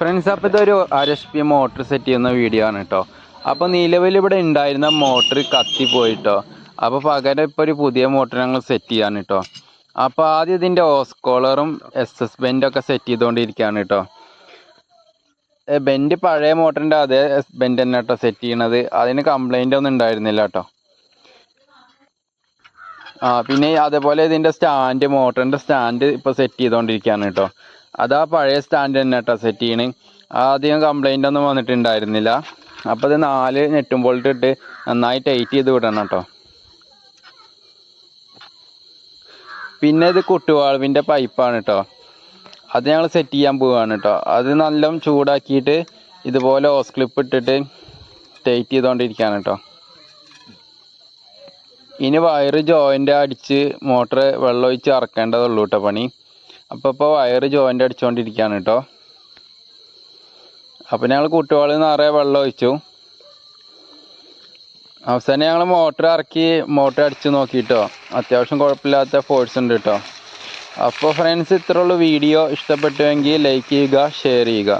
Friends, അപ്പോൾ ഇതൊരു RSP motor set ചെയ്യുന്ന വീഡിയോ ആണ് കേട്ടോ. അപ്പോൾ നിലവിൽ ഇവിടെ ഉണ്ടായിരുന്ന മോട്ടർ കത്തിപ്പോയിട്ടോ. അപ്പോൾ പകരം ഇപ്പോൾ ഒരു പുതിയ മോട്ടർ ഞങ്ങൾ സെറ്റ് ചെയ്യാണ് കേട്ടോ. അപ്പോൾ ആദ്യം ഇതിൻ്റെ ഓസ്കോളറും SS ബെൻഡൊക്കെ സെറ്റ് ചെയ്തുകൊണ്ടിരിക്കുകയാണ് കേട്ടോ. ബെൻഡ് പഴയ മോട്ടറിൻ്റെ അതേ ബെൻഡ് തന്നെ കേട്ടോ സെറ്റ് ചെയ്യണത്. അതിന് കംപ്ലൈൻ്റ് ഒന്നും ഉണ്ടായിരുന്നില്ല കേട്ടോ. പിന്നെ അതേപോലെ ഇതിൻ്റെ സ്റ്റാൻഡ്, മോട്ടറിൻ്റെ സ്റ്റാൻഡ് ഇപ്പോൾ സെറ്റ് ചെയ്തുകൊണ്ടിരിക്കുകയാണ് കേട്ടോ. അതാ പഴയ സ്റ്റാൻഡ് തന്നെ കേട്ടോ സെറ്റ് ചെയ്യണേ. അധികം കംപ്ലൈൻ്റ് ഒന്നും വന്നിട്ടുണ്ടായിരുന്നില്ല. അപ്പോൾ ഇത് 4 നെറ്റും ബോൾട്ട് ഇട്ട് നന്നായി ടൈറ്റ് ചെയ്ത് വിടണം കേട്ടോ. പിന്നെ ഇത് കുട്ടുവാൾവിൻ്റെ പൈപ്പാണ് കേട്ടോ. അത് ഞങ്ങൾ സെറ്റ് ചെയ്യാൻ പോവുകയാണ് കേട്ടോ. അത് നല്ല ചൂടാക്കിയിട്ട് ഇതുപോലെ ഓസ് ക്ലിപ്പ് ഇട്ടിട്ട് ടൈറ്റ് ചെയ്തുകൊണ്ടിരിക്കുകയാണ് കേട്ടോ. ഇനി വയറ് ജോയിൻ്റ് അടിച്ച് മോട്ടർ വെള്ളം ഒഴിച്ച് ഇറക്കേണ്ടതുള്ളൂ കേട്ടോ പണി. അപ്പോൾ വയറ് ജോയിൻ്റ് അടിച്ചുകൊണ്ടിരിക്കുകയാണ് കേട്ടോ. അപ്പോൾ ഞങ്ങൾ കുട്ടുവാളിൽ നിറയെ വെള്ളം ഒഴിച്ചു. അവസാനം ഞങ്ങൾ മോട്ടർ ഇറക്കി മോട്ടർ അടിച്ച് നോക്കിയിട്ടോ. അത്യാവശ്യം കുഴപ്പമില്ലാത്ത ഫോഴ്സ് ഉണ്ട് കേട്ടോ. അപ്പോൾ ഫ്രണ്ട്സ്, ഇത്രയുള്ള വീഡിയോ ഇഷ്ടപ്പെട്ടുവെങ്കിൽ ലൈക്ക് ചെയ്യുക, ഷെയർ ചെയ്യുക.